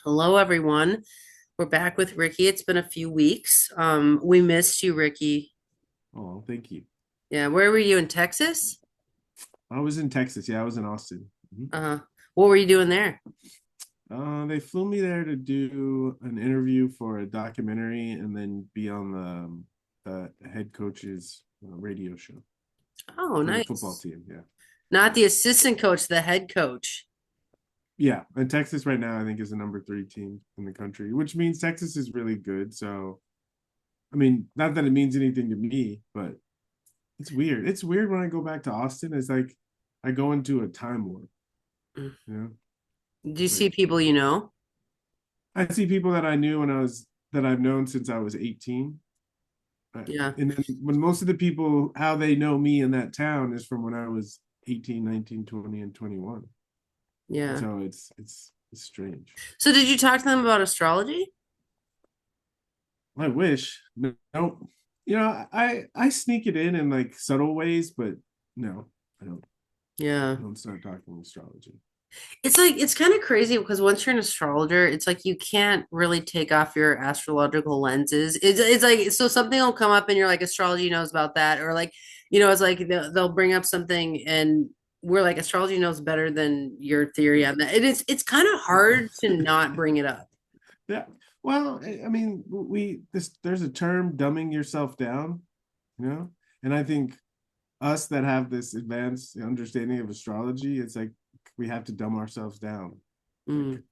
Hello, everyone. We're back with Ricky. It's been a few weeks. We missed you, Ricky. Oh, thank you. Yeah, where were you in Texas? I was in Texas. Yeah, I was in Austin. Uh, what were you doing there? They flew me there to do an interview for a documentary and then be on the head coach's radio show Oh, for the football nice. team. Yeah. Not the assistant coach, the head coach. Yeah. And Texas right now, I think, is the number three team in the country, which means Texas is really good. So, I mean, not that it means anything to me, but it's weird. It's weird when I go back to Austin. It's like I go into a time warp, you know? Do you see Like people you know? I see people that I knew when that I've known since I was 18. Yeah, And then when most of the people, how they know me in that town is from when I was 18, 19, 20, and 21. yeah. So it's strange. So did you talk to them about astrology? I wish. No, no. I sneak it in like subtle ways, but no, I don't. Yeah. I don't start talking astrology. It's kind of crazy because once you're an astrologer, it's like you can't really take off your astrological lenses. It's like so something will come up and you're like astrology knows about that, or like it's like they'll bring up something and we're like astrology knows better than your theory on that. It's kind of hard to not bring it up. Yeah. Well, I mean, there's a term dumbing yourself down, you know, and I think us that have this advanced understanding of astrology, it's like we have to dumb ourselves down like Mm,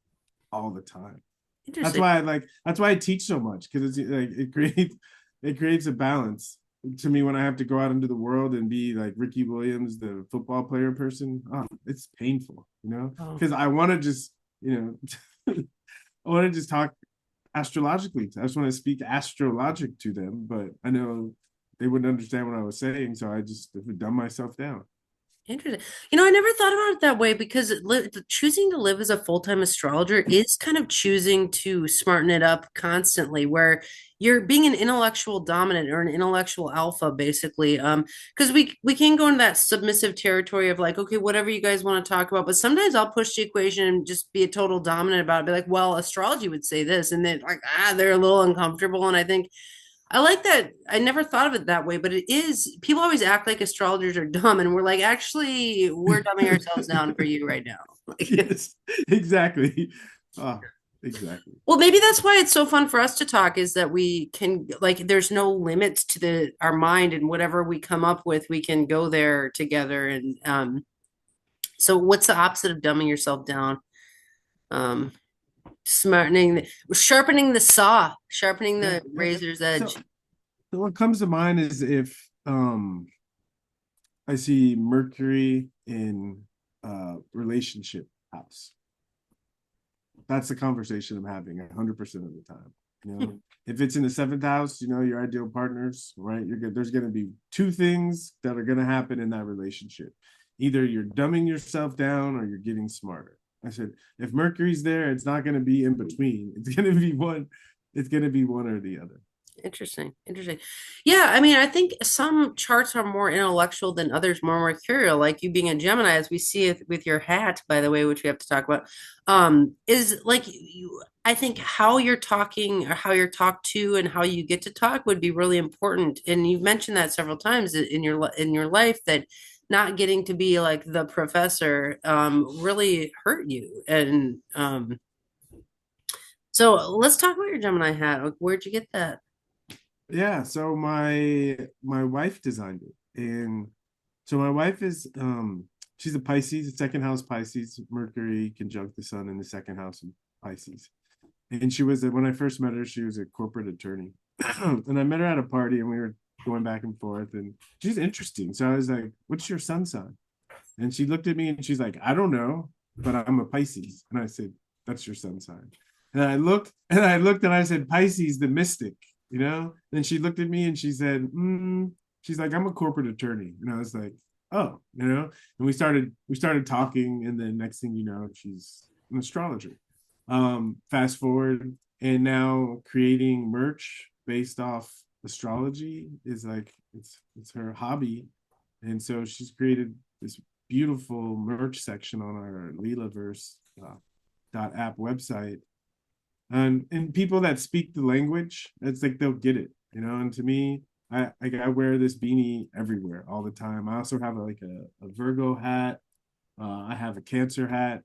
all the time. That's interesting. why that's why I teach so much because it's like it creates a balance to me when I have to go out into the world and be like Ricky Williams, the football player person. Oh, it's painful, Oh, because I want to just I want to just talk astrologically. I just want to speak astrologic to them, but I know they wouldn't understand what I was saying, so I just dumb myself down. interesting. I never thought about it that way because choosing to live as a full-time astrologer is kind of choosing to smarten it up constantly, where you're being an intellectual dominant or an intellectual alpha, basically. Because we can go into that submissive territory of like, okay, whatever you guys want to talk about, but sometimes I'll push the equation and just be a total dominant about it, be like, well, astrology would say this, and then like, they're a little uncomfortable, and I think I like that. I never thought of it that way, but it is. People always act like astrologers are dumb, and we're like, actually, we're dumbing ourselves down for you right now. Like, Yes, exactly. Oh, exactly. well, maybe that's why it's so fun for us to talk, is that we can like, there's no limits to the our mind, and whatever we come up with, we can go there together. And so, what's the opposite of dumbing yourself down? Um, sharpening the saw, sharpening Yeah, the yeah. razor's So, edge. so what comes to mind is if I see Mercury in relationship house. That's the conversation I'm having 100% of the time. If it's in the seventh house, your ideal partners, right? You're good. There's going to be two things that are going to happen in that relationship. Either you're dumbing yourself down or you're getting smarter. I said, if Mercury's there, it's not going to be in between. It's going to be one. It's going to be one or the other. Interesting. Interesting. Yeah, I mean, I think some charts are more intellectual than others, more mercurial, like you being a Gemini, as we see it with your hat, by the way, which we have to talk about, is like I think how you're talking or how you're talked to and how you get to talk would be really important. And you've mentioned that several times in your life that not getting to be like the professor really hurt you. And so let's talk about your Gemini hat. Like, where'd you get that? Yeah, so my wife designed it. And so my wife is she's a Pisces, a second house Pisces, Mercury conjunct the sun in the second house of Pisces. And she was when I first met her, she was a corporate attorney. And I met her at a party and we were going back and forth, and she's interesting. So I was like, "What's your sun sign?" And she looked at me and she's like, "I don't know, but I'm a Pisces." And I said, "That's your sun sign." And I said, "Pisces, the mystic, you know?" Then she looked at me and she said, she's like, "I'm a corporate attorney." And I was like, "Oh, you know?" And we started talking, and then next thing you know, she's an astrologer. Fast forward, and now creating merch based off astrology is like it's her hobby. And so she's created this beautiful merch section on our Leelaverse app website, and people that speak the language, it's like they'll get it, you know. And to me, I wear this beanie everywhere all the time. I also have like a Virgo hat. I have a Cancer hat.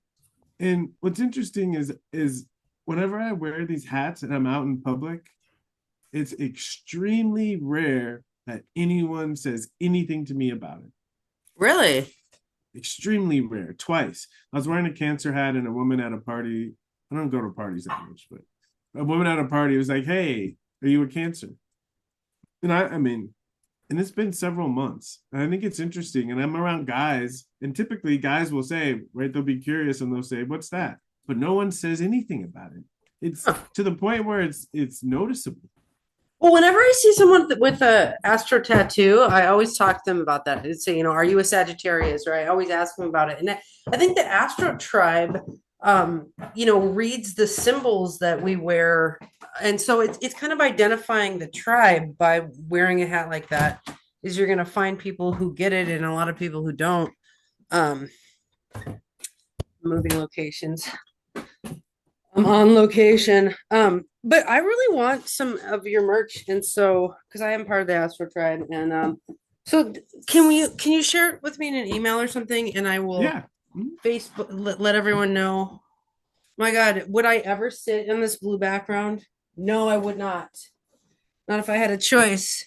And what's interesting is whenever I wear these hats and I'm out in public, it's extremely rare that anyone says anything to me about it. Really? Extremely rare. Twice. I was wearing a Cancer hat and a woman at a party. I don't go to parties that much, but a woman at a party was like, "Hey, are you a Cancer?" And I mean, and it's been several months. And I think it's interesting. And I'm around guys, and typically guys will say, right, they'll be curious and they'll say, "What's that?" But no one says anything about it. It's Huh. to the point where it's noticeable. Well, whenever I see someone with a astro tattoo, I always talk to them about that. I'd say, are you a Sagittarius? Or I always ask them about it. And I think the Astro tribe, reads the symbols that we wear. And so it's kind of identifying the tribe by wearing a hat like that, is you're going to find people who get it and a lot of people who don't. Um, moving locations. I'm on location. But I really want some of your merch, and so because I am part of the Astro Tribe, and so can you share it with me in an email or something, and I will Yeah. Mhm. Facebook let everyone know. My God, would I ever sit in this blue background? No, I would not. Not if I had a choice.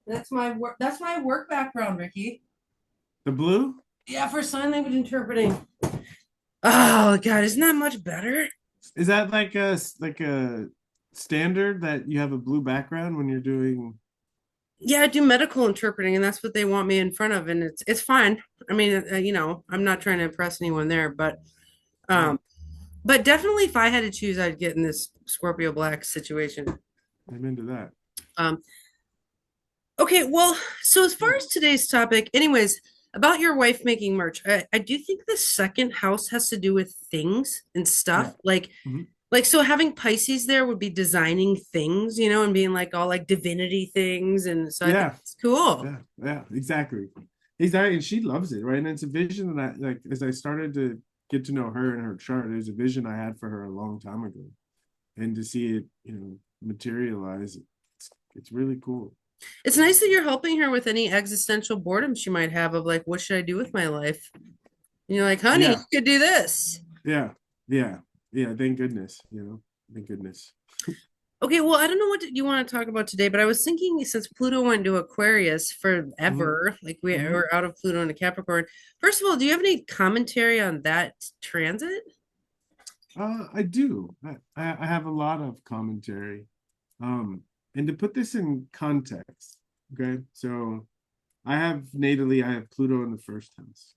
That's my work. That's my work background, Ricky. The blue? Yeah, for sign language interpreting. Oh God, isn't that much better? Is that like a standard that you have a blue background when you're doing? Yeah, I do medical interpreting, and that's what they want me in front of, and it's fine. I mean, I'm not trying to impress anyone there, Yeah, um, but definitely, if I had to choose, I'd get in this Scorpio Black situation. I'm into that. Um, okay, well, so as far Mm. as today's topic, anyways, about your wife making merch, I do think the second house has to do with things and Yeah. stuff, Mhm. like so having Pisces there would be designing things, and being like all like divinity things, and so I think Yeah. it's cool. Yeah, exactly. Exactly. And she loves it, right? And it's a vision that like as I started to get to know her and her chart, there's a vision I had for her a long time ago. And to see it, materialize, it's really cool. It's nice that you're helping her with any existential boredom she might have of like, what should I do with my life? And you're like, honey, you Yeah, could do this. yeah, yeah, yeah. Thank goodness, thank goodness. Okay, well, I don't know what you want to talk about today, but I was thinking since Pluto went to Aquarius Hmm. forever, like we Hmm. were out of Pluto into Capricorn. First of all, do you have any commentary on that transit? I do. I have a lot of commentary. And to put this in context, okay, so I have Pluto in the first house.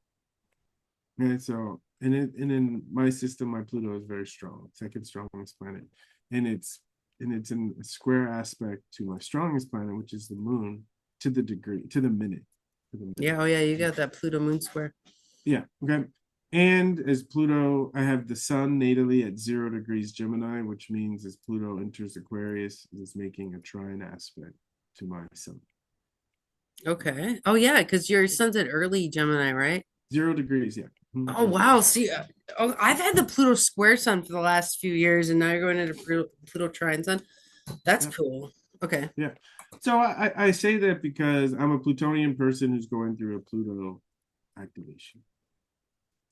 Okay, so and in my system, my Pluto is very strong, second strongest planet, and it's in a square aspect to my strongest planet, which is the moon, to the degree, to the minute, to the Yeah, minute. oh yeah, you got that Pluto moon square. Yeah, okay. And as Pluto, I have the sun natally at 0 degrees Gemini, which means as Pluto enters Aquarius, it's making a trine aspect to my sun. Okay. Oh yeah, because your son's at early Gemini, right? 0 degrees, yeah. Oh wow. See, I've had the Pluto square sun for the last few years, and now you're going into Pluto trine sun. That's Yeah, cool. Okay. yeah. So I say that because I'm a Plutonian person who's going through a Pluto activation.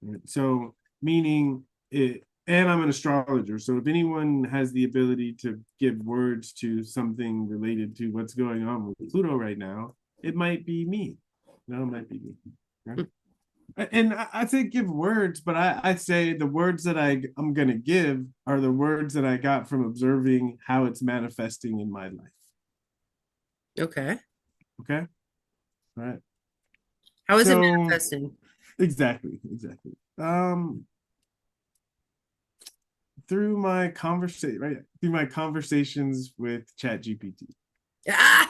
Right? So meaning it, and I'm an astrologer. So if anyone has the ability to give words to something related to what's going on with Pluto right now, it might be me. No, it might be me. Right? And I say give words, but I say the words that I'm going to give are the words that I got from observing how it's manifesting in my life. Okay. Okay. All right. How is it So manifesting? exactly. Through my conversations with Chat GPT. Ah,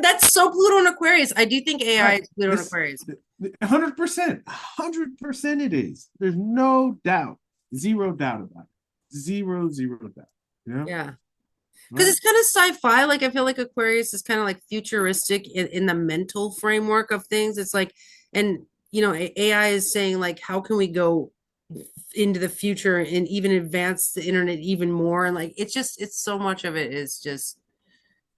that's so Pluto and Aquarius. I do think AI Right. is Pluto and This Aquarius. 100% it is. There's no doubt. Zero doubt about it. Zero doubt. Yeah. Yeah. Because Right. it's kind of sci-fi. Like I feel like Aquarius is kind of like futuristic in the mental framework of things. It's like, and AI is saying like, how can we go? into the future and even advance the internet even more. And like it's so much of it is just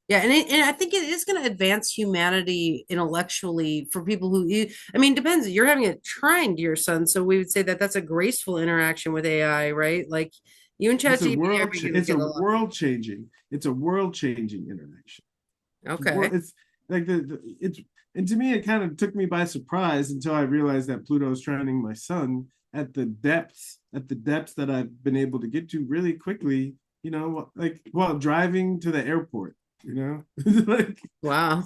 yeah, and I think it is going to advance humanity intellectually for people who, I mean, depends. You're having it trying to your son, so we would say that that's a graceful interaction with AI, right? Like you and It's a ChatGPT are going to it's a get a lot. world changing. It's a world changing interaction. Okay. It's like it's and to me it kind of took me by surprise until I realized that Pluto is training my son at the depths that I've been able to get to really quickly, like while driving to the airport, like Wow.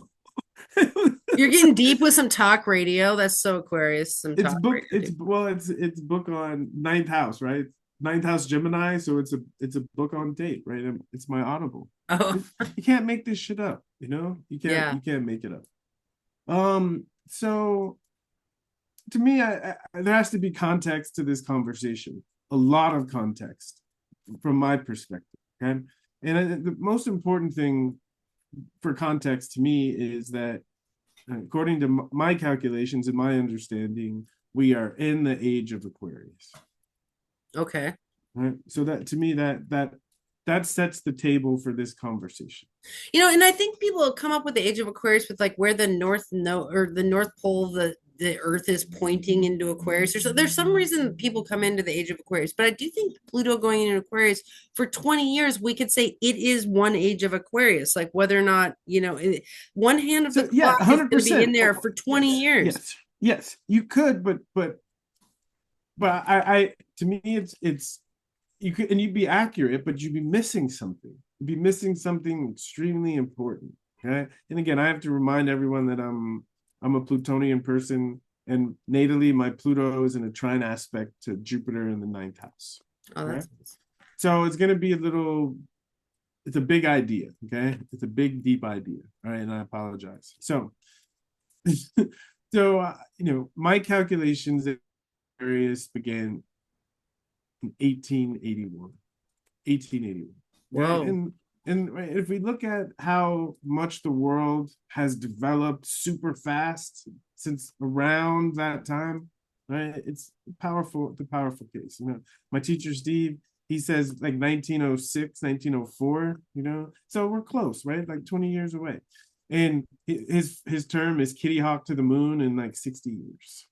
You're getting deep with some talk radio. That's so Aquarius. Some talk radio. it's book on ninth house, right? Ninth house Gemini, so it's a book on date, right? It's my Audible. Oh, You can't make this shit up, yeah. you can't make it up. So to me, there has to be context to this conversation, a lot of context from my perspective. Okay. And the most important thing for context to me is that, according to my calculations and my understanding, we are in the age of Aquarius. Okay. Right. So that to me, that sets the table for this conversation. And I think people have come up with the age of Aquarius with like where the north no or the North Pole, the Earth is pointing into Aquarius. There's some reason people come into the age of Aquarius, but I do think Pluto going into Aquarius for 20 years, we could say it is one age of Aquarius. Like whether or not, one hand of the So yeah, clock is going to be in 100%. there Oh, for 20 yes, years. yes. You could, but to me, it's you could, and you'd be accurate, but you'd be missing something. You'd be missing something extremely important. Okay, and again, I have to remind everyone that I'm a Plutonian person, and natally, my Pluto is in a trine aspect to Jupiter in the ninth house. Oh, Okay, that's nice. so it's going to be a little. It's a big idea. Okay, it's a big, deep idea. All right, and I apologize. So, my calculations at Aquarius began in 1881. 1881. Okay. Whoa. And if we look at how much the world has developed super fast since around that time, right? It's a powerful case. My teacher Steve, he says like 1906, 1904, so we're close, right? Like 20 years away. And his term is Kitty Hawk to the moon in like 60 years.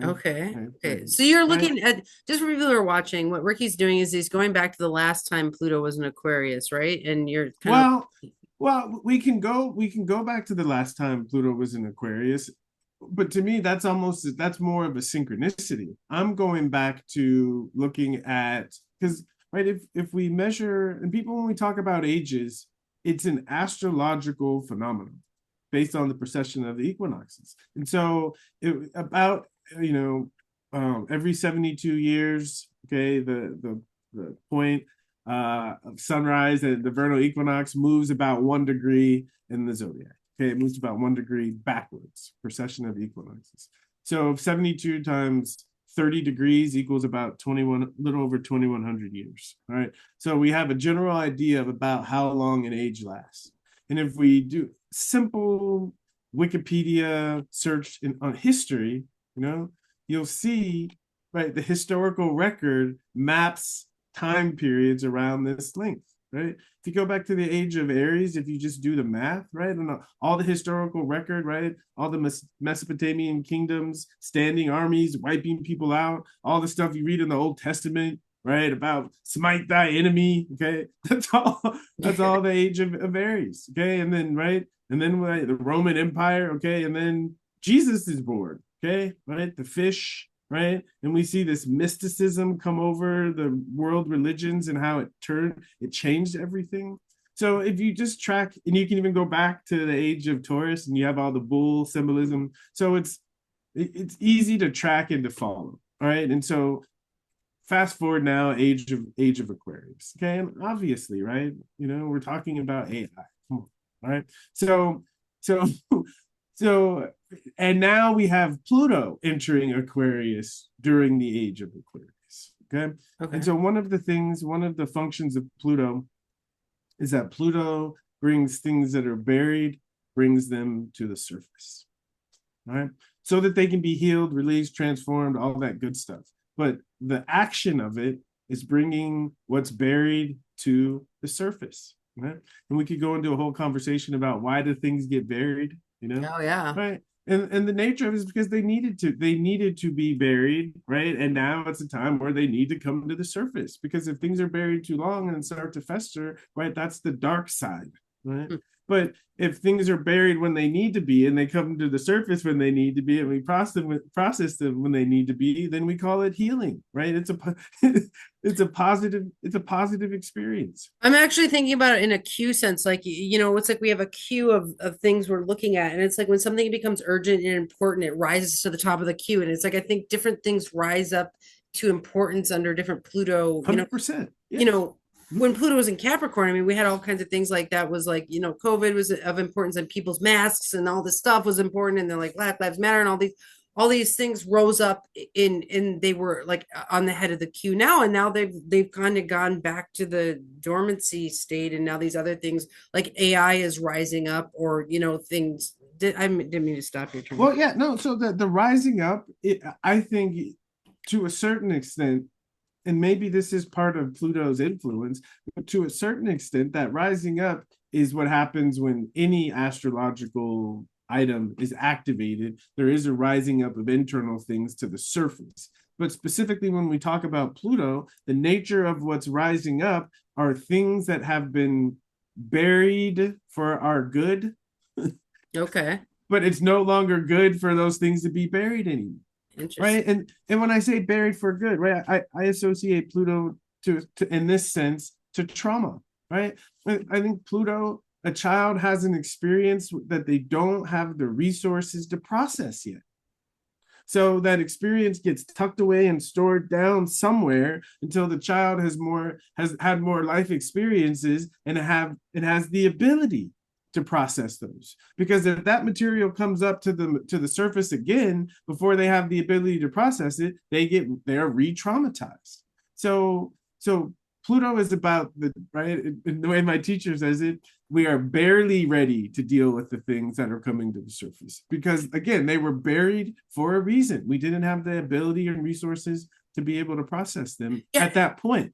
Okay. Right, Okay. right, So you're right. looking at just for people who are watching, what Ricky's doing is he's going back to the last time Pluto was an Aquarius, right? And you're kind of Well, we can go back to the last time Pluto was in Aquarius, but to me that's more of a synchronicity. I'm going back to looking at, because right, if we measure, and people, when we talk about ages, it's an astrological phenomenon based on the precession of the equinoxes. And so about every 72 years, okay, the point of sunrise and the vernal equinox moves about 1 degree in the zodiac. Okay, it moves about 1 degree backwards, precession of equinoxes. So 72 times 30 degrees equals about 21, a little over 2100 years. All right. So we have a general idea of about how long an age lasts. And if we do simple Wikipedia search on history, you'll see, right, the historical record maps time periods around this length, right? If you go back to the age of Aries, if you just do the math, right, and all the historical record, right, all the Mesopotamian kingdoms, standing armies, wiping people out, all the stuff you read in the Old Testament, right, about smite thy enemy, okay, that's all the age of Aries, okay, and then right, and then right, the Roman Empire, okay, and then Jesus is born, okay, right, the fish, right? And we see this mysticism come over the world religions and how it changed everything. So if you just track, and you can even go back to the age of Taurus, and you have all the bull symbolism. So it's easy to track and to follow, all right? And so fast forward now, age of Aquarius, okay? And obviously, right? We're talking about AI. Come on, all right? So so, and now we have Pluto entering Aquarius during the age of Aquarius. Okay. And okay. so one of the functions of Pluto is that Pluto brings things that are buried, brings them to the surface. All right. So that they can be healed, released, transformed, all that good stuff. but the action of it is bringing what's buried to the surface, right? And we could go into a whole conversation about why do things get buried, Oh yeah. right? And the nature of it is because they needed to be buried, right? And now it's a time where they need to come to the surface, because if things are buried too long and start to fester, right, that's the dark side, right? But if things are buried when they need to be and they come to the surface when they need to be, and we process them when they need to be, then we call it healing, right? It's a positive experience. I'm actually thinking about it in a queue sense. Like, it's like we have a queue of things we're looking at. And it's like when something becomes urgent and important, it rises to the top of the queue. And it's like I think different things rise up to importance under different Pluto, 100%. you Yes. know, when Pluto was in Capricorn, I mean, we had all kinds of things like that was like, COVID was of importance and people's masks and all this stuff was important. And they're like Black Lives Matter and all these things rose up in they were like on the head of the queue now, and now they've kind of gone back to the dormancy state, and now these other things like AI is rising up, or things I didn't mean to stop your turn. Well, yeah, no. So the rising up, I think, to a certain extent, and maybe this is part of Pluto's influence, but to a certain extent, that rising up is what happens when any astrological item is activated. There is a rising up of internal things to the surface. But specifically, when we talk about Pluto, the nature of what's rising up are things that have been buried for our good, Okay. but it's no longer good for those things to be buried anymore, Interesting. right? And when I say buried for good, right, I associate Pluto to in this sense to trauma, right? I think Pluto, a child has an experience that they don't have the resources to process yet. So that experience gets tucked away and stored down somewhere until the child has had more life experiences and it has the ability to process those. Because if that material comes up to the surface again before they have the ability to process it, they're re-traumatized. So Pluto is about the right, in the way my teacher says it, we are barely ready to deal with the things that are coming to the surface, because again, they were buried for a reason. We didn't have the ability and resources to be able to process them Yeah. at that point.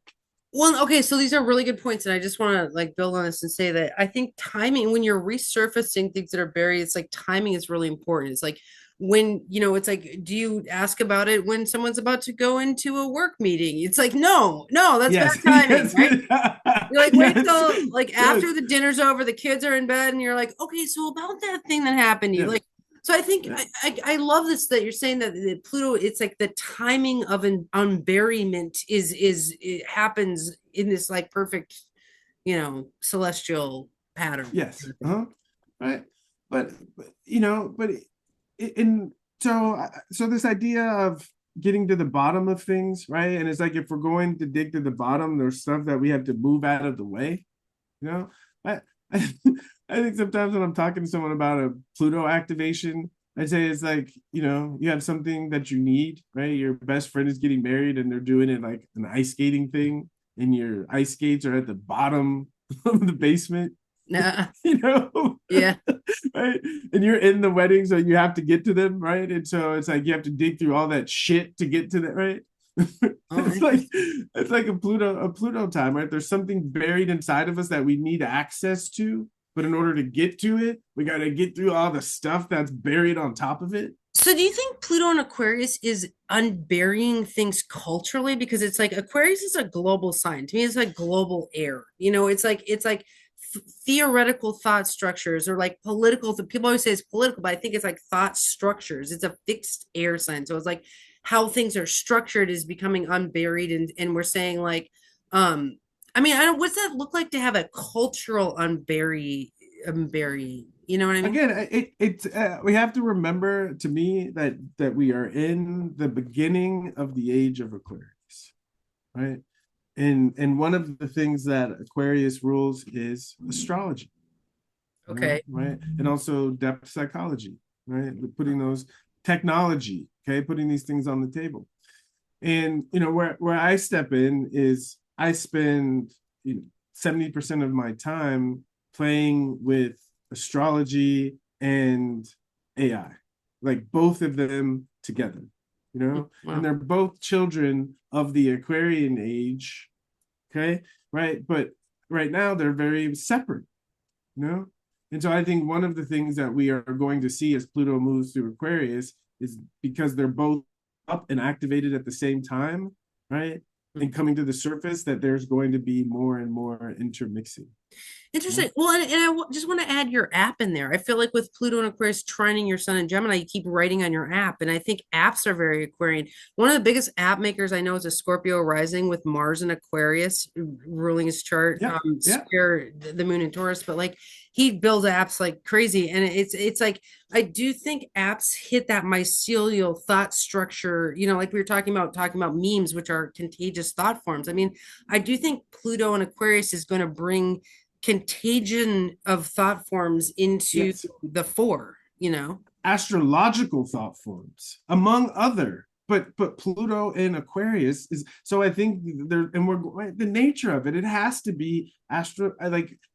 Well, okay, so these are really good points, and I just want to like build on this and say that I think timing when you're resurfacing things that are buried, it's like timing is really important. It's like when, it's like, do you ask about it when someone's about to go into a work meeting? It's like, no, no, that's bad Yes. timing, Yes. right? You're like, wait Yes. till like Yes. after the dinner's over, the kids are in bed, and you're like, okay, so about that thing that happened, you Yes. like, so I think Yes. I love this that you're saying that Pluto, it's like the timing of an unburyment is it happens in this like perfect, celestial pattern. Yes. Uh-huh. Right. But in so this idea of getting to the bottom of things, right? And it's like if we're going to dig to the bottom, there's stuff that we have to move out of the way. You know, I I, I think sometimes when I'm talking to someone about a Pluto activation, I say it's like, you have something that you need, right? Your best friend is getting married and they're doing it like an ice skating thing, and your ice skates are at the bottom of the basement, Nah, you know, yeah. right? And you're in the wedding, so you have to get to them, right? And so it's like you have to dig through all that shit to get to that, right? Oh, it's like interesting. it's like a Pluto time, right? There's something buried inside of us that we need access to, but in order to get to it, we got to get through all the stuff that's buried on top of it. So do you think Pluto and Aquarius is unburying things culturally? Because it's like Aquarius is a global sign. To me, it's like global air. It's like theoretical thought structures or like political. People always say it's political, but I think it's like thought structures. It's a fixed air sign. So it's like how things are structured is becoming unburied, and we're saying like, um, I mean, I don't. What's that look like to have a cultural unbury? You know what I mean? Again, we have to remember, to me, that we are in the beginning of the age of Aquarius, right? And one of the things that Aquarius rules is astrology, Okay. right? And also depth psychology, right? Putting those technology, okay, putting these things on the table. And where I step in is I spend 70% of my time playing with astrology and AI, like both of them together. and Wow. they're both children of the Aquarian age. Okay, right, but right now they're very separate, you know. And so I think one of the things that we are going to see as Pluto moves through Aquarius is because they're both up and activated at the same time, right? And coming to the surface, that there's going to be more and more intermixing. Yeah. Interesting. Well, and just want to add your app in there. I feel like with Pluto and Aquarius trining your sun in Gemini, you keep writing on your app. And I think apps are very Aquarian. One of the biggest app makers I know is a Scorpio rising with Mars and Aquarius ruling his chart, Yeah. Yeah. square the moon in Taurus. But like he builds apps like crazy. And it's like I do think apps hit that mycelial thought structure, like we were talking about memes, which are contagious thought forms. I mean, I do think Pluto and Aquarius is going to bring contagion of thought forms into Yes. the fore. Astrological thought forms, among other. But Pluto in Aquarius is, so I think there, and we're right, the nature of it. It has to be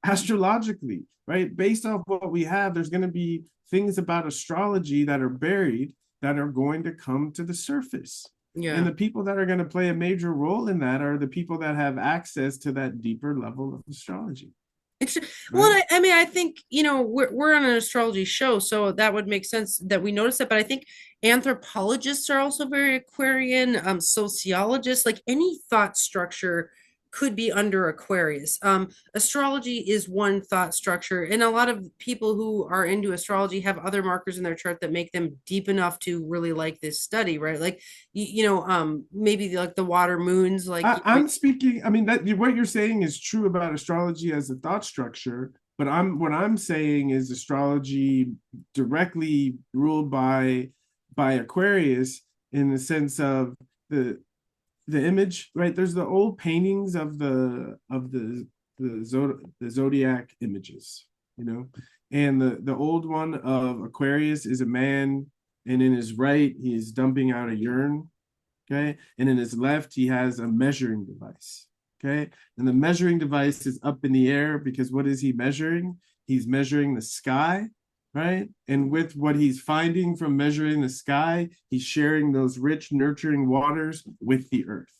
astrologically, right, based off what we have. There's going to be things about astrology that are buried that are going to come to the surface. And Yeah. the people that are going to play a major role in that are the people that have access to that deeper level of astrology, Well, right? I mean, I think, we're on an astrology show, so that would make sense that we notice that. But I think anthropologists are also very Aquarian, sociologists, like any thought structure could be under Aquarius. Astrology is one thought structure, and a lot of people who are into astrology have other markers in their chart that make them deep enough to really like this study, right? Like, maybe like the water moons, like, I'm speaking. I mean, that what you're saying is true about astrology as a thought structure. But what I'm saying is astrology directly ruled by Aquarius in the sense of the image, right? There's the old paintings of the zodiac images, and the old one of Aquarius is a man, and in his right he is dumping out a urn. Okay. And in his left, he has a measuring device. Okay. And the measuring device is up in the air because what is he measuring? He's measuring the sky, right? And with what he's finding from measuring the sky, he's sharing those rich, nurturing waters with the earth.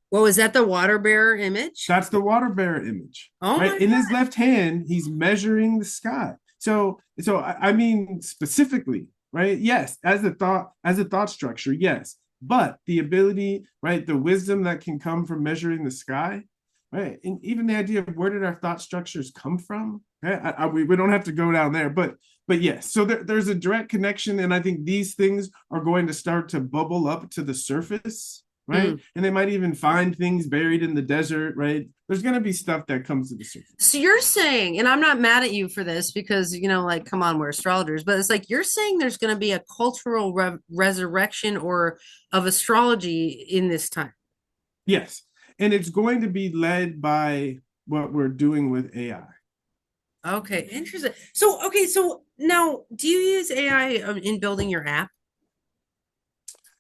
what was that, the water bearer image? That's the water bearer image, Oh right? my In his left hand, he's measuring the sky. So I mean specifically, right? Yes, as a thought structure, yes. But the ability, right, the wisdom that can come from measuring the sky, right, and even the idea of where did our thought structures come from? Right? We don't have to go down there, but yes. So there's a direct connection, and I think these things are going to start to bubble up to the surface, right? God. And they might even find things buried in the desert, right? There's going to be stuff that comes to the surface. So you're saying, and I'm not mad at you for this because, like, come on, we're astrologers, but it's like you're saying there's going to be a cultural resurrection or of astrology in this time. Yes. And it's going to be led by what we're doing with AI. Okay, interesting. So, okay, so now do you use AI in building your app?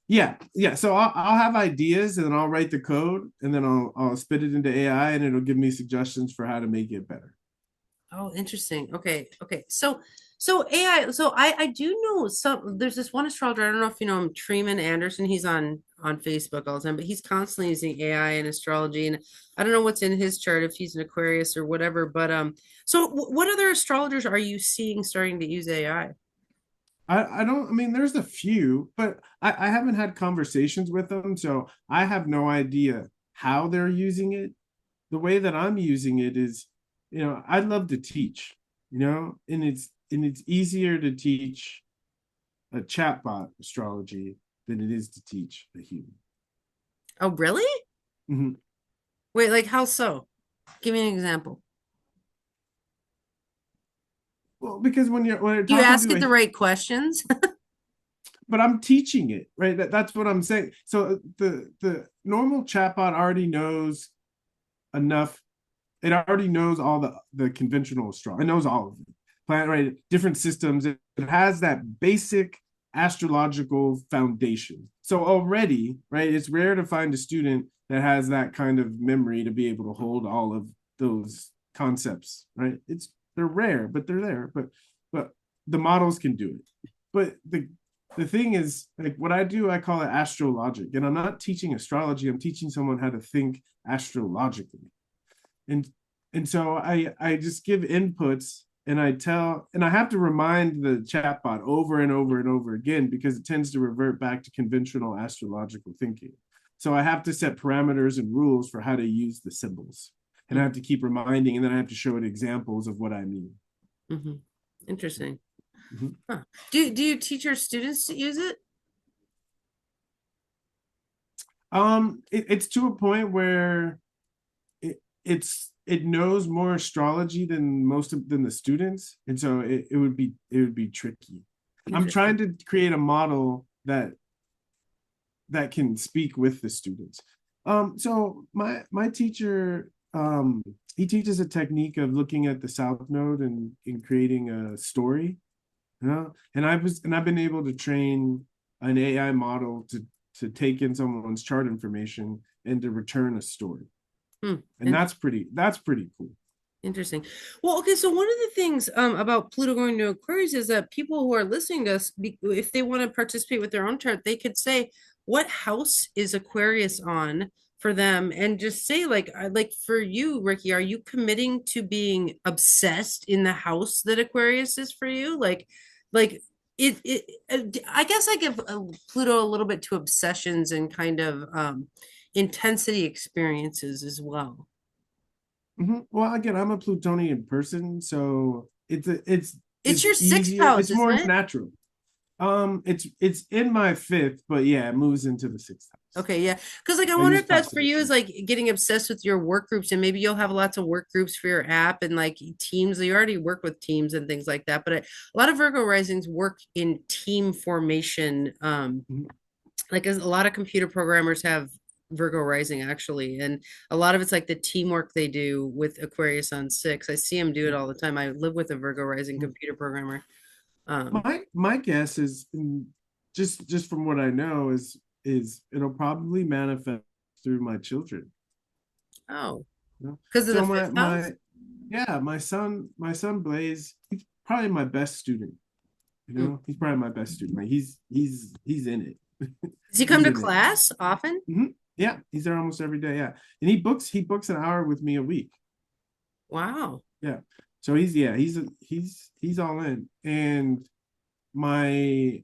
Yeah, yeah. So I'll have ideas and then I'll write the code and then I'll spit it into AI and it'll give me suggestions for how to make it better. Oh, interesting. Okay, okay. So AI. So I do know some. There's this one astrologer. I don't know if you know him, Treeman Anderson. He's on Facebook all the time, but he's constantly using AI and astrology. And I don't know what's in his chart if he's an Aquarius or whatever. But so what other astrologers are you seeing starting to use AI? I don't, I mean, there's a few, but I haven't had conversations with them. So I have no idea how they're using it. The way that I'm using it is, I'd love to teach, and it's easier to teach a chatbot astrology than it is to teach a human. Oh, really? Mhm. Wait, like how so? Give me an example. Well, because when you're Do you talking ask to it the right questions? but I'm teaching it, right? That's what I'm saying. So the normal chatbot already knows enough. It already knows all the conventional astrology. It knows all of it. Planet, right? Different systems. It has that basic astrological foundation. So already, right? It's rare to find a student that has that kind of memory to be able to hold all of those concepts, right? They're rare, but they're there. But the models can do it. But the thing is, like what I do, I call it astrologic, and I'm not teaching astrology. I'm teaching someone how to think astrologically, and so I just give inputs, and I tell, and I have to remind the chatbot over and over and over again because it tends to revert back to conventional astrological thinking. So I have to set parameters and rules for how to use the symbols, and I have to keep reminding, and then I have to show it examples of what I mean. Mm-hmm. Interesting. Mhm. Huh. Do you teach your students to use it? It's to a point where it knows more astrology than than the students, and so it would be tricky. I'm Interesting. trying to create a model that can speak with the students. So my teacher, he teaches a technique of looking at the south node and creating a story, you know. And I've been able to train an AI model to take in someone's chart information and to return a story, Hmm. and that's pretty cool. Interesting. Well, okay, so one of the things about Pluto going to Aquarius is that people who are listening to us, if they want to participate with their own chart, they could say, what house is Aquarius on for them? And just say, like for you, Ricky, are you committing to being obsessed in the house that Aquarius is for you? Like I guess I give Pluto a little bit to obsessions and kind of intensity experiences as well. Well, again, I'm a Plutonian person, so It's it's your sixth easier. house, It's isn't more it? natural. It's in my fifth, but yeah, it moves into the sixth house. Okay, yeah. Because like I I wonder use if that's for you is possibility. like getting obsessed with your work groups and maybe you'll have lots of work groups for your app and like teams. You already work with teams and things like that. But a lot of Virgo risings work in team formation. Mhm. Like a lot of computer programmers have Virgo rising actually, and a lot of it's like the teamwork they do with Aquarius on six. I see them do it all the time. I live with a Virgo rising computer programmer. Um, My guess is just from what I know is it'll probably manifest through my children. oh, You know? because of the So fifth house? my yeah, my son Blaze, he's probably my best student. You Hmm. know, he's probably my best student. Like he's in it. Does he come He's to in it. class often? Yeah, he's there almost every day. Yeah, and he books an hour with me a week. Wow. Yeah, so he's all in. And my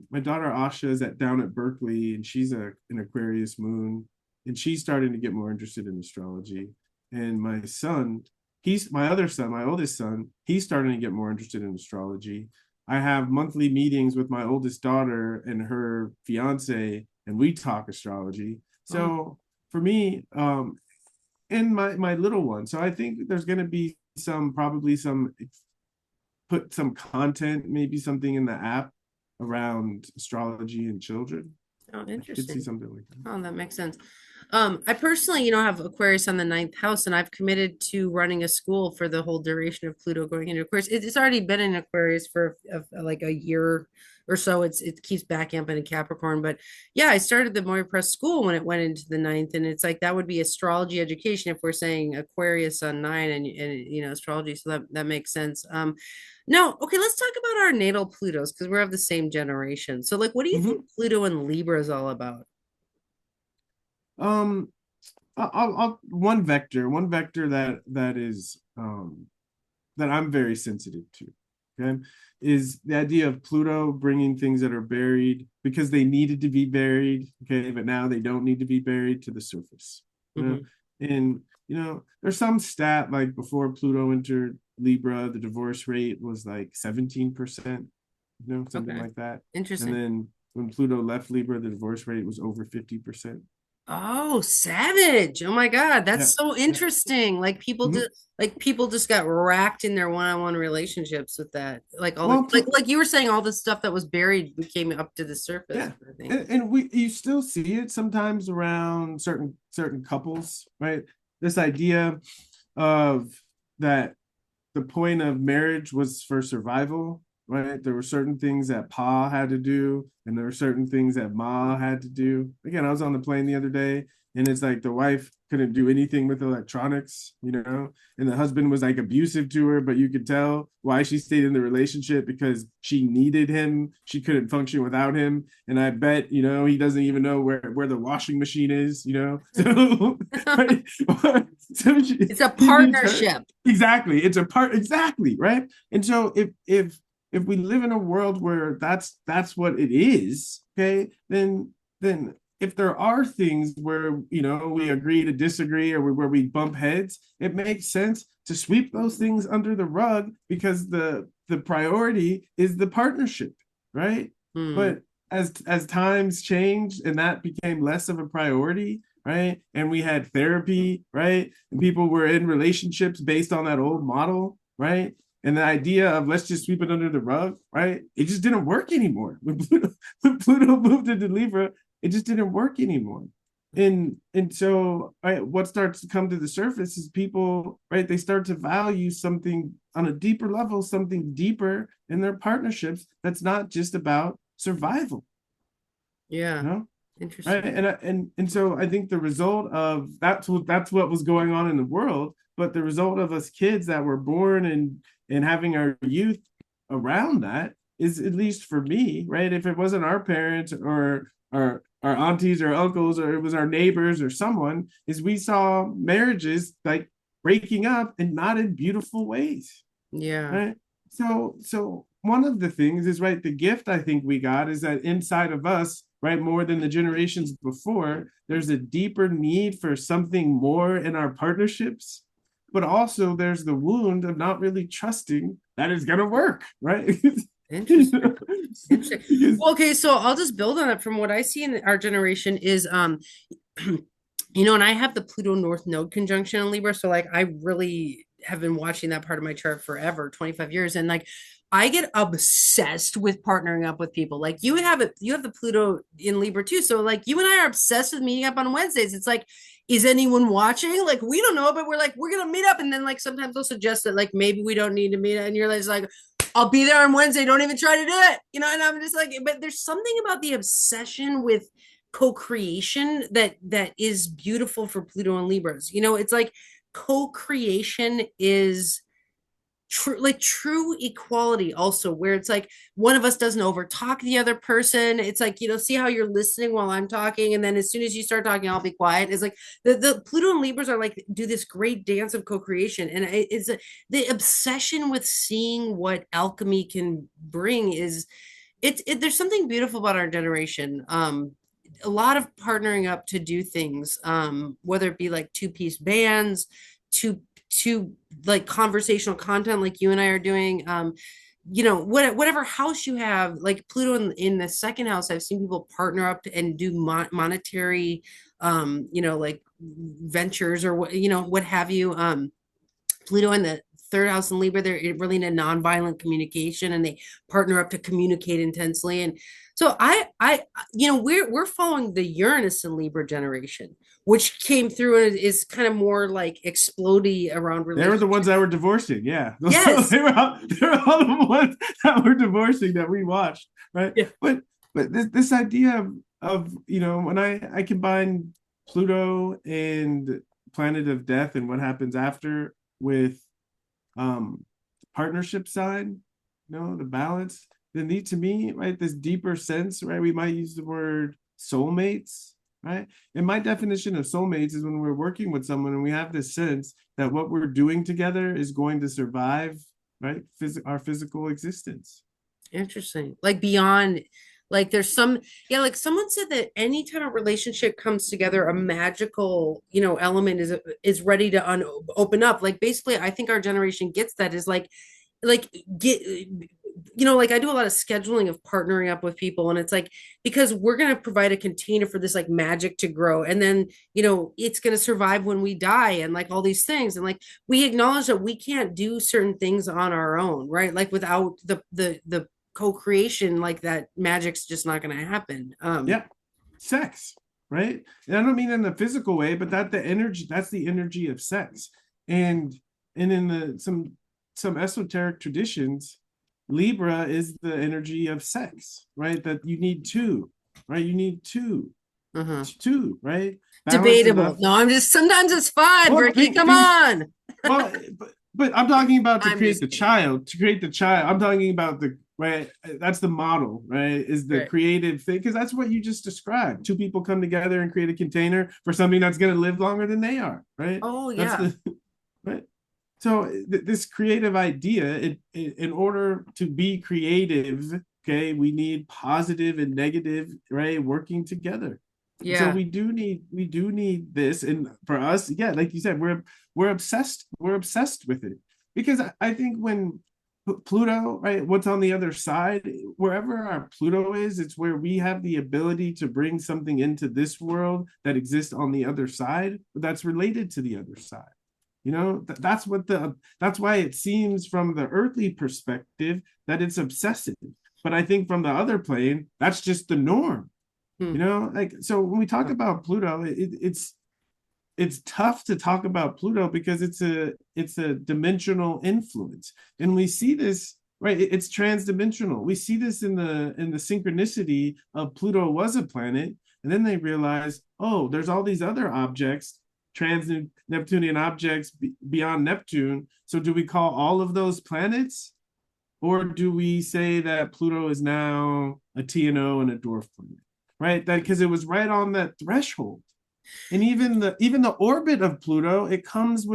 my daughter Asha is at down at Berkeley, and she's an Aquarius moon, and she's starting to get more interested in astrology. And my son, he's my other son, my oldest son, he's starting to get more interested in astrology. I have monthly meetings with my oldest daughter and her fiance, and we talk astrology. Oh, So for me, and my little one, so I think there's going to be some probably some put some content, maybe something in the app around astrology and children. oh, I could see interesting. something like that. Oh, that makes sense. I personally, have Aquarius on the ninth house, and I've committed to running a school for the whole duration of Pluto going into Aquarius. It's already been in Aquarius for like a year or so. It keeps backing up into Capricorn, but yeah, I started the Moira Press school when it went into the ninth, and it's like that would be astrology education if we're saying Aquarius on nine and astrology. So that makes sense. Now, okay, let's talk about our natal Plutos because we're of the same generation. So, like, what do you Mm-hmm. think Pluto and Libra is all about? Um, I'll one vector that is that I'm very sensitive to. Okay, is the idea of Pluto bringing things that are buried because they needed to be buried. Okay, but now they don't need to be buried to the surface. You know, Hmm. and there's some stat like before Pluto entered Libra, the divorce rate was like 17%. Something Okay, like that. And interesting. then when Pluto left Libra, the divorce rate was over 50%. Oh, savage. Oh my God, Yeah, that's so yeah. interesting. Mhm. Like people just got racked in their one-on-one relationships with that. Like all the Well, like you were saying, all the stuff that was buried became up to the surface, yeah, I think. and we you still see it sometimes around certain couples, right? This idea of that the point of marriage was for survival, right? There were certain things that Pa had to do, and there were certain things that Ma had to do. Again, I was on the plane the other day, And it's like the wife couldn't do anything with electronics, and the husband was like abusive to her, but you could tell why she stayed in the relationship because she needed him. She couldn't function without him. And I bet, he doesn't even know where the washing machine is, So, right? So It's a he needs her. partnership. Exactly. It's a part. Exactly. Right. And so if we live in a world where that's what it is, okay, then if there are things where we agree to disagree or where we bump heads, it makes sense to sweep those things under the rug because the priority is the partnership, right? Hmm. But as times changed and that became less of a priority, right? And we had therapy, right? And people were in relationships based on that old model, right? And the idea of let's just sweep it under the rug, right? It just didn't work anymore. When Pluto moved into Libra, it just didn't work anymore. And so right, what starts to come to the surface is people, right? They start to value something on a deeper level, something deeper in their partnerships that's not just about survival, Yeah. you know? Right. Interesting. And so I think the result of that's what was going on in the world, but the result of us kids that were born and having our youth around that is, at least for me, right? If it wasn't our parents or our aunties or uncles, or it was our neighbors or someone, is we saw marriages like breaking up and not in beautiful ways, Yeah. right? So one of the things is, right, the gift I think we got is that inside of us, right, more than the generations before, there's a deeper need for something more in our partnerships, but also there's the wound of not really trusting that it's gonna work, right? Interesting. Interesting. Because Well, okay, so I'll just build on it from what I see in our generation is and I have the Pluto North Node conjunction in Libra, so like I really have been watching that part of my chart forever, 25 years, and like I get obsessed with partnering up with people. Like you have the Pluto in Libra too. So like you and I are obsessed with meeting up on Wednesdays. It's like, is anyone watching? Like we don't know, but we're like, we're gonna meet up. And then like sometimes they'll suggest that like maybe we don't need to meet. And you're like, I'll be there on Wednesday. Don't even try to do it. And I'm just like, but there's something about the obsession with co-creation that is beautiful for Pluto and Libras. It's like co-creation is true equality also, where it's like one of us doesn't over talk the other person. It's like, see how you're listening while I'm talking, and then as soon as you start talking, I'll be quiet. It's like the Pluto and Libras are like do this great dance of co-creation, and it's the obsession with seeing what alchemy can bring is there's something beautiful about our generation. A lot of partnering up to do things, whether it be like two-piece bands, to like conversational content like you and I are doing. Whatever house you have, like Pluto in the second house, I've seen people partner up and do monetary, like ventures or what have you. Pluto in the third house in Libra, they're really into nonviolent communication and they partner up to communicate intensely. And so we're following the Uranus in Libra generation, which came through and is kind of more like explodey around they were the ones relationships. that were divorcing, yeah. Yes. They were all the ones that were divorcing that we watched, right? Yeah. But this idea of when I combine Pluto and Planet of Death and what happens after with partnership side, the balance, the need to me, right? This deeper sense, right? We might use the word soulmates, right? And my definition of soulmates is when we're working with someone and we have this sense that what we're doing together is going to survive, right? Our physical existence. Interesting. Like beyond, like there's some, yeah, like someone said that anytime a relationship comes together, a magical, element is ready to open up. Like basically, I think our generation gets that is like get like I do a lot of scheduling of partnering up with people, and it's like because we're going to provide a container for this like magic to grow, and then it's going to survive when we die and like all these things, and like we acknowledge that we can't do certain things on our own, right? Like without the co-creation, like that magic's just not going to happen. Yeah, sex, right? And I don't mean in the physical way, but that's the energy of sex. And in some esoteric traditions, Libra is the energy of sex, right? That you need two, right? You need two. Uh-huh. too, right? Balance Debatable. enough. No, I'm just sometimes it's fun, Well, Ricky. Come on. well, but I'm talking about I'm just kidding. to create the child. I'm talking about the right. That's the model, right? Is the Right. creative thing because that's what you just described. Two people come together and create a container for something that's going to live longer than they are, right? Oh That's yeah. the right. So this creative idea, in order to be creative, okay, we need positive and negative, right, working together. So Yeah. we do need this, and for us, yeah, like you said, we're obsessed with it because I think when Pluto, right, what's on the other side, wherever our Pluto is, it's where we have the ability to bring something into this world that exists on the other side, that's related to the other side. You know, that's why it seems from the earthly perspective that it's obsessive. But I think from the other plane, that's just the norm. You Hmm. know, like so when we talk about Pluto, it's tough to talk about Pluto because it's a dimensional influence, and we see this right. It's transdimensional. We see this in the synchronicity of Pluto was a planet, and then they realize, oh, there's all these other objects, trans Neptunian objects beyond Neptune. So do we call all of those planets, or do we say that Pluto is now a TNO and a dwarf planet? Right, that because it was right on that threshold, and even the orbit of Pluto, it comes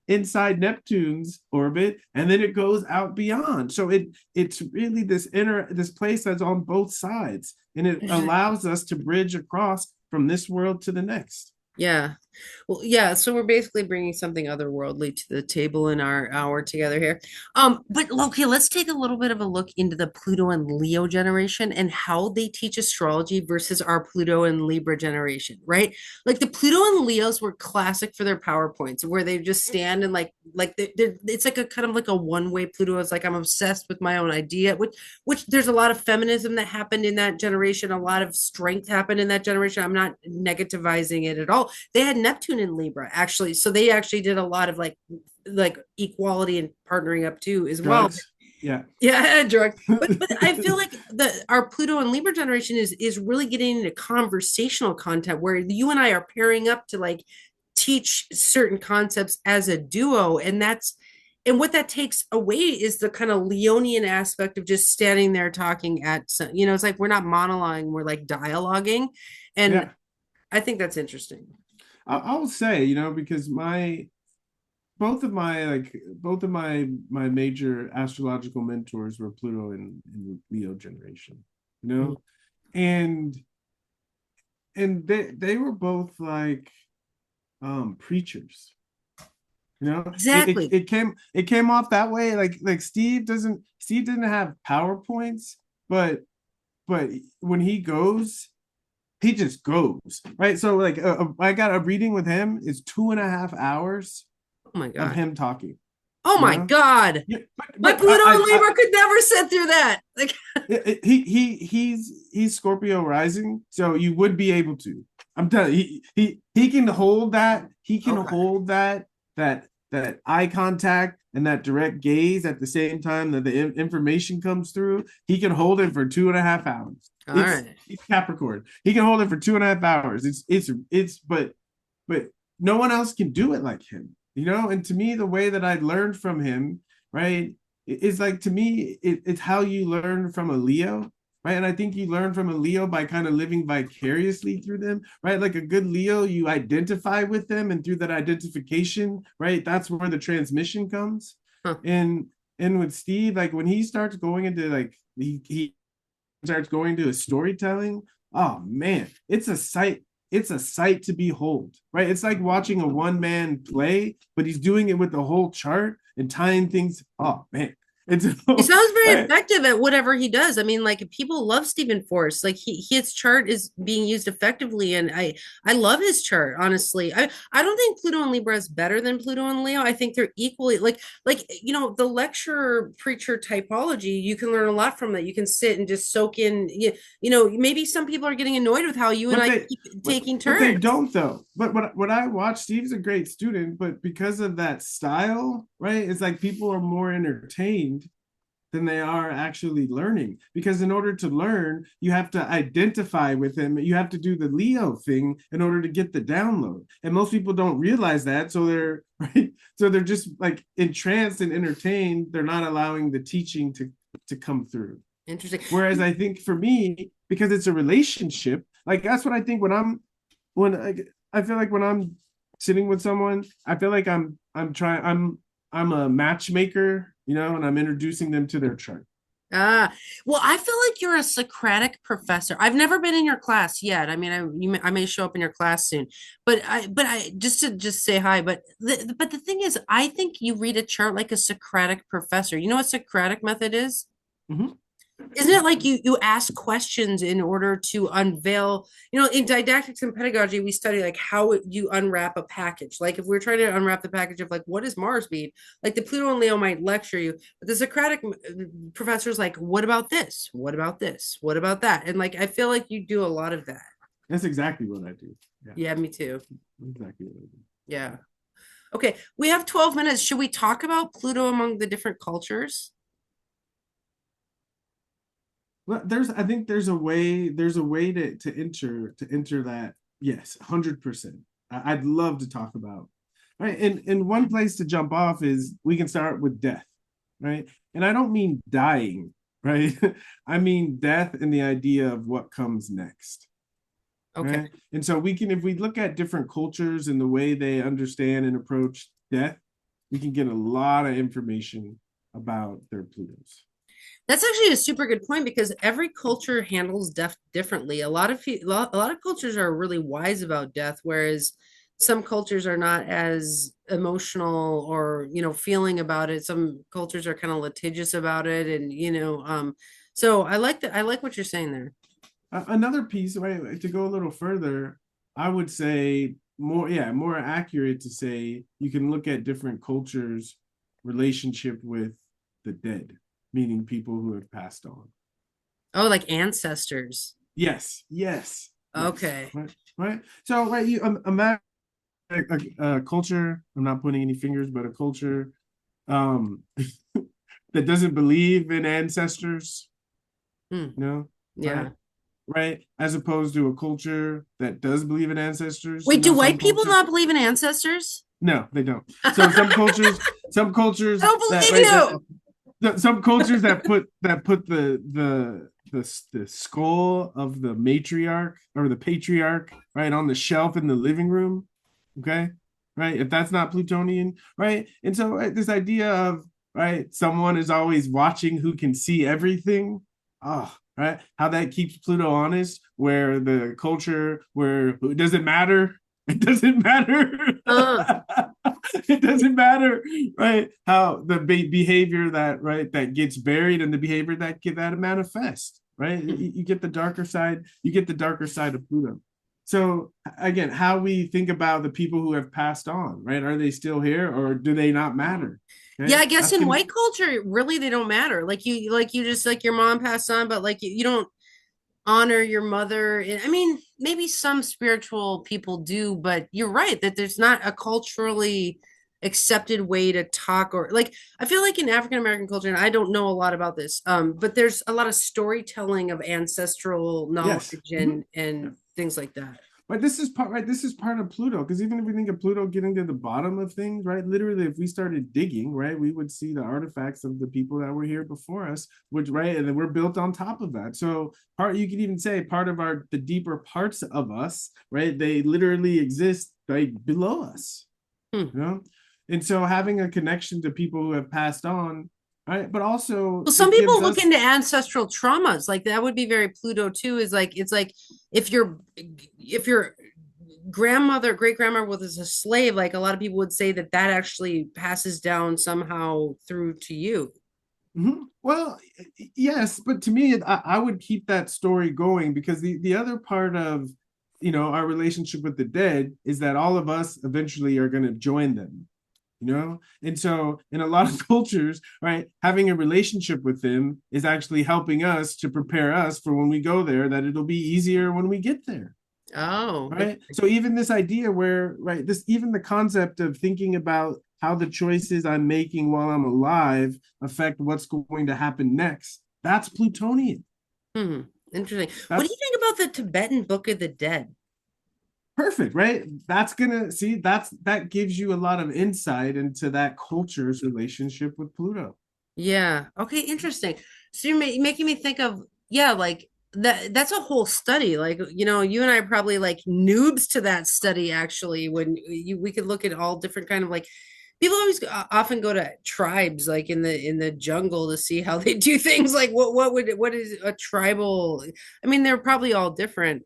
inside Neptune's orbit, and then it goes out beyond. So it's really this place that's on both sides, and it allows us to bridge across from this world to the next. Yeah. Well, yeah, so we're basically bringing something otherworldly to the table in our hour together here. But okay, let's take a little bit of a look into the Pluto and Leo generation and how they teach astrology versus our Pluto and Libra generation, right? Like the Pluto and Leos were classic for their PowerPoints where they just stand and it's like a kind of like a one-way. Pluto is like I'm obsessed with my own idea, which there's a lot of feminism that happened in that generation, a lot of strength happened in that generation. I'm not negativizing it at all. They had Neptune in Libra actually, so they actually did a lot of like equality and partnering up too as well. Drugs, yeah. Yeah, drugs. But I feel like the our Pluto and Libra generation is really getting into conversational content where you and I are pairing up to like teach certain concepts as a duo, and what that takes away is the kind of Leonian aspect of just standing there talking at some, it's like we're not monologuing, we're like dialoguing, and Yeah, I think that's interesting. I'll say, because both of my major astrological mentors were Pluto and Leo generation, you Mhm. know, and they were both like preachers. Exactly. It came off that way. Like Steve didn't have PowerPoints, but but when he goes, he just goes, right? So like I got a reading with him is 2.5 hours Oh my of God. him talking. Oh You my know, God. yeah, My but Pluto and Libra could never sit through that. Like, he's Scorpio rising, so you would be able to. I'm telling you, he can hold that. He can okay. hold that eye contact and that direct gaze at the same time that the information comes through. He can hold it for 2.5 hours. All right. It's Capricorn. He can hold it for 2.5 hours. But no one else can do it like him. And to me, the way that I learned from him, right, is like to me, it's how you learn from a Leo, right? And I think you learn from a Leo by kind of living vicariously through them, right? Like a good Leo, you identify with them, and through that identification, right, that's where the transmission comes. Huh. And with Steve, like when he starts going into like he starts going to his storytelling, oh man, it's a sight to behold, right? It's like watching a one man play, but he's doing it with the whole chart and tying things. Oh man, it's He sounds very right. effective at whatever he does. I mean, like people love Stephen Forrest. Like his chart is being used effectively, and I love his chart. Honestly, I don't think Pluto and Libra is better than Pluto and Leo. I think they're equally like the lecturer preacher typology. You can learn a lot from that. You can sit and just soak in. Maybe some people are getting annoyed with how you and But I they keep taking but they turns. don't though. But what I watch, Steve's a great student, but because of that style, right? It's like people are more entertained than they are actually learning. Because in order to learn, you have to identify with them. You have to do the Leo thing in order to get the download. And most people don't realize that. So they're right. So they're just like entranced and entertained. They're not allowing the teaching to come through. Interesting. Whereas I think for me, because it's a relationship, like that's what I think when I feel like when I'm sitting with someone, I feel like I'm a matchmaker, and I'm introducing them to their chart. Ah, well, I feel like you're a Socratic professor. I've never been in your class yet. I mean, I may show up in your class soon, but I just say hi. But the thing is, I think you read a chart like a Socratic professor. You know what Socratic method is? Mm-hmm. Isn't it like you ask questions in order to unveil, in didactics and pedagogy, we study like how you unwrap a package. Like if we're trying to unwrap the package of like what is Mars bead, like the Pluto and Leo might lecture you, but the Socratic professor's like, what about this? What about this? What about that? And like I feel like you do a lot of that. That's exactly what I do. Yeah, Yeah, me too. exactly what I do. Yeah. Okay, we have 12 minutes. Should we talk about Pluto among the different cultures? Well, I think there's a way to enter that. Yes, 100%. I'd love to talk about. Right. And one place to jump off is we can start with death, right? And I don't mean dying, right? I mean death and the idea of what comes next. Okay. Right. And so if we look at different cultures and the way they understand and approach death, we can get a lot of information about their Plutos. That's actually a super good point because every culture handles death differently. A lot of cultures are really wise about death, whereas some cultures are not as emotional or feeling about it. Some cultures are kind of litigious about it, and so I like that. I like what you're saying there. Another piece, right, to go a little further, I would say more accurate to say you can look at different cultures' relationship with the dead, meaning people who have passed on. Oh, like ancestors. Yes, yes, yes. Okay. Right. So, right, you imagine a culture. I'm not pointing any fingers, but a culture um, that doesn't believe in ancestors. Hmm. Right, Yeah. right, as opposed to a culture that does believe in ancestors. Wait, do Some white people cultures, not believe in ancestors? no, they don't. So some cultures I don't that believe right you. some cultures that put the skull of the matriarch or the patriarch right on the shelf in the living room. Okay, right. If that's not Plutonian, right, and so right, this idea of right, someone is always watching who can see everything. Oh, right, how that keeps Pluto honest, where the culture where it doesn't matter. It doesn't matter. Uh, It doesn't matter, right? How the behavior that gets buried and the behavior that manifests, right? You get the darker side. You get the darker side of Pluto. So again, how we think about the people who have passed on, right? Are they still here, or do they not matter? yeah, Okay, I guess that's in gonna. white culture, really they don't matter. Like you just like your mom passed on, but like you don't honor your mother. I mean, maybe some spiritual people do, but you're right that there's not a culturally accepted way to talk or like I feel like in African American culture, and I don't know a lot about this, but there's a lot of storytelling of ancestral Yes. knowledge Mm-hmm. and things like that. But this is part right. This is part of Pluto because even if we think of Pluto getting to the bottom of things, right? Literally, if we started digging, right, we would see the artifacts of the people that were here before us, which right, and then we're built on top of that. So part you could even say part of the deeper parts of us, right? They literally exist right below us, Hmm. you know. And so having a connection to people who have passed on, right, but also Well, some it gives people look us into ancestral traumas. Like that would be very Pluto too. Is like it's like if your grandmother, great grandmother was a slave, like a lot of people would say that that actually passes down somehow through to you. Well, yes, but to me, I would keep that story going because the other part of our relationship with the dead is that all of us eventually are going to join them, and so in a lot of cultures, right, having a relationship with them is actually helping us to prepare us for when we go there, that it'll be easier when we get there. Oh, Right. So even this idea where, right, this even the concept of thinking about how the choices I'm making while I'm alive affect what's going to happen next. That's Plutonian. Hmm. Interesting. What do you That's think about the Tibetan Book of the Dead? perfect, right? That's gonna see that gives you a lot of insight into that culture's relationship with Pluto. Yeah. Okay, interesting. So you're making me think of, yeah, like that's a whole study. Like, you and I are probably like noobs to that study actually when we could look at all different kind of like people always often go to tribes like in the jungle to see how they do things like what is a tribal. I mean, they're probably all different.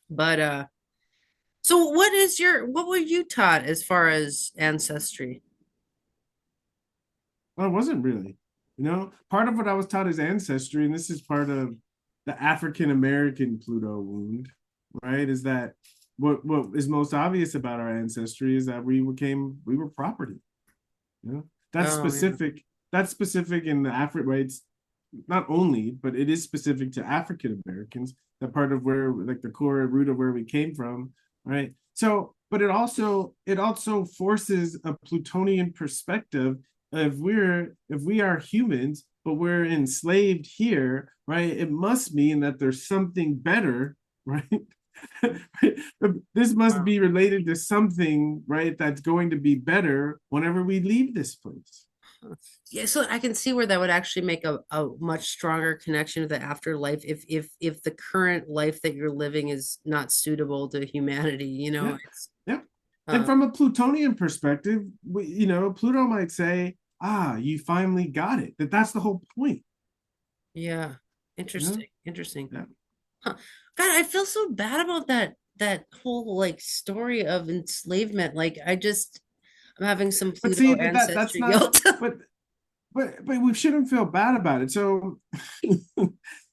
But so what were you taught as far as ancestry? Well, it wasn't really. Part of what I was taught is ancestry, and this is part of the African American Pluto wound, right? Is that what is most obvious about our ancestry is that we were property. That's Oh yeah. specific. That's specific in the African right? It's not only, but it is specific to African Americans. That part of where like the core root of where we came from, right? So, but it also forces a Plutonian perspective. If we are humans, but we're enslaved here, right? It must mean that there's something better, right? This must Wow. be related to something, right? That's going to be better whenever we leave this place. Yeah, so I can see where that would actually make a much stronger connection to the afterlife if the current life that you're living is not suitable to humanity, Yeah, it's yeah. And uh from a Plutonian perspective, Pluto might say, "Ah, you finally got it." That's the whole point. yeah. You know? Interesting. Yeah. Huh. God, I feel so bad about that whole like story of enslavement. Like I'm having some But see Pluto that's ancestry not. guilt. But but we shouldn't feel bad about it. So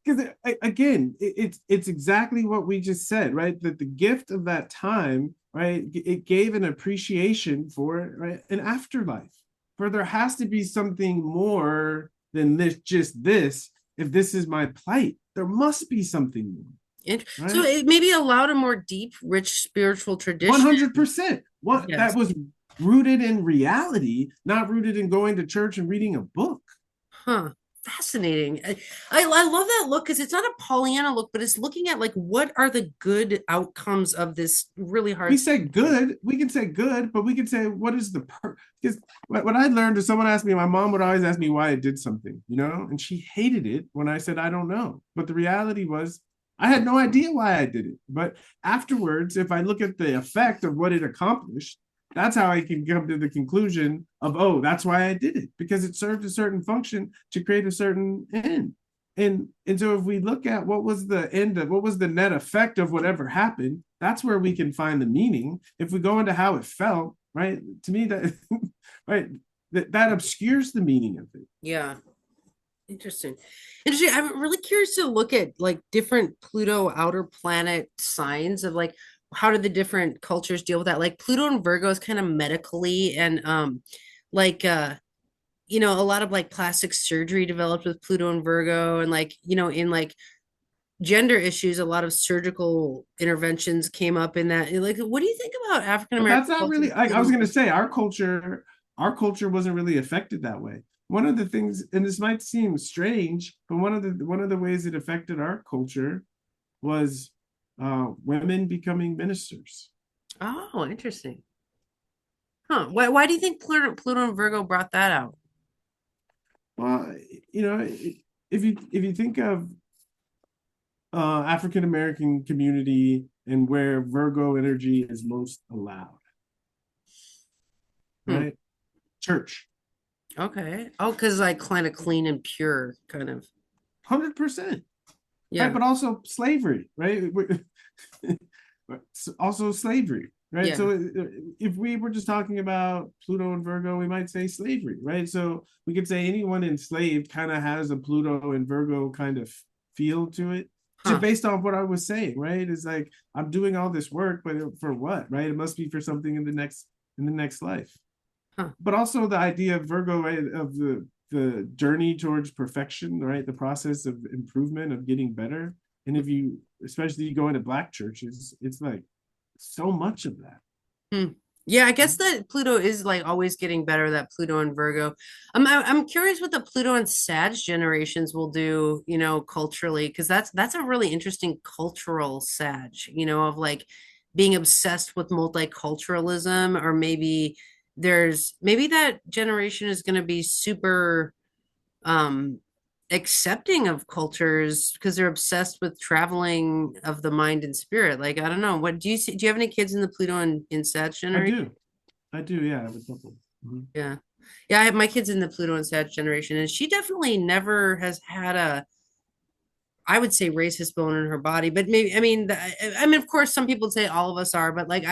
because again, it's exactly what we just said, right? That the gift of that time, right? It gave an appreciation for right an afterlife. For there has to be something more than this, just this. If this is my plight, there must be something more, So right? it maybe allowed a more deep, rich spiritual tradition. 100%. What Yes. that was rooted in reality, not rooted in going to church and reading a book. Huh. Fascinating. I love that look because it's not a Pollyanna look, but it's looking at like what are the good outcomes of this really hard We say situation. good, we can say good, but we can say what is the because what I learned is someone asked me, my mom would always ask me why I did something, and she hated it when I said I don't know. But the reality was I had no idea why I did it. But afterwards, if I look at the effect of what it accomplished, that's how I can come to the conclusion of, oh, that's why I did it, because it served a certain function to create a certain end. And so if we look at what was the end of what was the net effect of whatever happened, that's where we can find the meaning. If we go into how it felt, right? To me, that right, that obscures the meaning of it. Yeah. Interesting. Interesting. I'm really curious to look at like different Pluto outer planet signs of like how do the different cultures deal with that? Like Pluto and Virgo is kind of medically and like a lot of like plastic surgery developed with Pluto and Virgo and like, in like gender issues, a lot of surgical interventions came up in that. Like, what do you think about African But American that's not culture really. with I Pluto was and going to Virgo? say our culture wasn't really affected that way. One of the things, and this might seem strange, but one of the ways it affected our culture was women becoming ministers. Oh, interesting. Huh. Why do you think Pluto and Virgo brought that out? Well, if you think of African American community and where Virgo energy is most allowed, Hmm. right? Church, Okay. Oh, because like kind of clean and pure, kind of. 100%, right? Yeah. But also slavery, right? Also slavery, right? Yeah. So if we were just talking about Pluto and Virgo, we might say slavery, right? So we could say anyone enslaved kind of has a Pluto and Virgo kind of feel to it. Just Huh. based off what I was saying, right? It's like I'm doing all this work, but for what, right? It must be for something in the next life. Huh. But also the idea of Virgo, right? Of the journey towards perfection, right? The process of improvement, of getting better. And if you, especially you go into black churches, it's like so much of that. Hmm. Yeah, I guess that Pluto is like always getting better, that Pluto and Virgo. I'm curious what the Pluto and Sag generations will do, culturally, because that's a really interesting cultural Sag, of like being obsessed with multiculturalism, or maybe that generation is going to be super um accepting of cultures because they're obsessed with traveling of the mind and spirit. Like, I don't know. What do you see? Do you have any kids in the Pluto and Sag I generation? do. I do. Yeah, I have a couple. Mhm. Yeah. Yeah, I have my kids in the Pluto and Sag generation, and she definitely never has had I would say racist bone in her body, but maybe, I mean, of course, some people say all of us are, but like,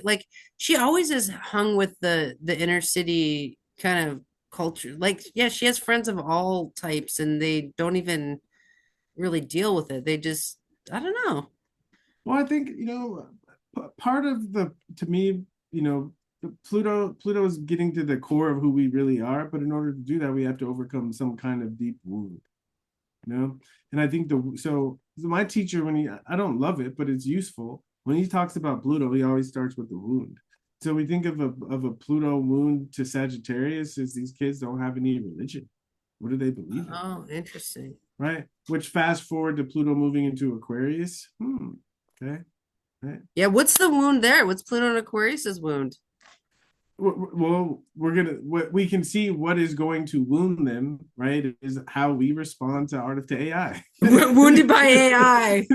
like, she always is hung with the inner city kind of culture. Like, yeah, she has friends of all types, and they don't even really deal with it. They just, I don't know. Well, I think part of the to me, Pluto is getting to the core of who we really are, but in order to do that, we have to overcome some kind of deep wound. you know and I think the my teacher, when he I don't love it, but it's useful. When he talks about Pluto, he always starts with the wound. So we think of a Pluto wound to Sagittarius is these kids don't have any religion. What do they believe in? Oh, interesting. Right, which fast forward to Pluto moving into Aquarius. Okay. Right. Yeah, what's the wound there? What's Pluto and Aquarius's wound? Well, we're gonna what we can see what is going to wound them, right? Is how we respond to AI. Wounded by AI.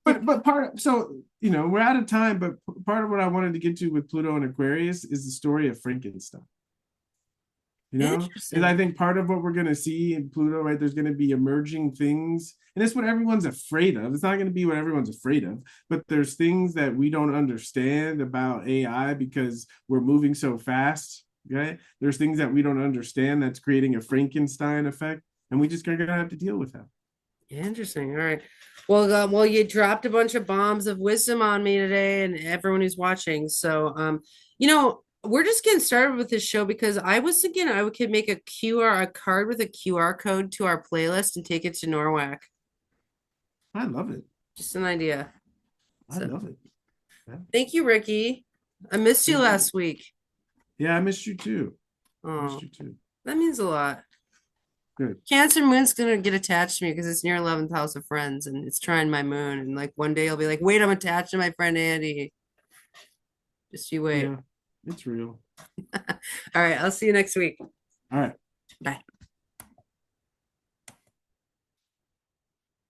But part so we're out of time, but part of what I wanted to get to with Pluto and Aquarius is the story of Frankenstein. And I Interesting. think part of what we're going to see in Pluto, right, there's going to be emerging things, and it's what everyone's afraid of. It's not going to be what everyone's afraid of, but there's things that we don't understand about AI because we're moving so fast. Okay, there's things that we don't understand that's creating a Frankenstein effect, and we just are going to have to deal with that. Interesting. All right. Well, you dropped a bunch of bombs of wisdom on me today, and everyone who's watching. So, we're just getting started with this show because I was thinking I could make a card with a QR code to our playlist and take it to Norwalk. I love it. Just an idea. I So, love it. Yeah. thank you, Ricky. I missed you Thank you. last week. Yeah, I missed you too. Missed Oh, you too. that means a lot. Good. Cancer moon's gonna get attached to me because it's near 11th house of friends and it's trying my moon. And like one day I'll be like, wait, I'm attached to my friend Andy. Just you wait. Yeah, it's real. All right, I'll see you next week. All right.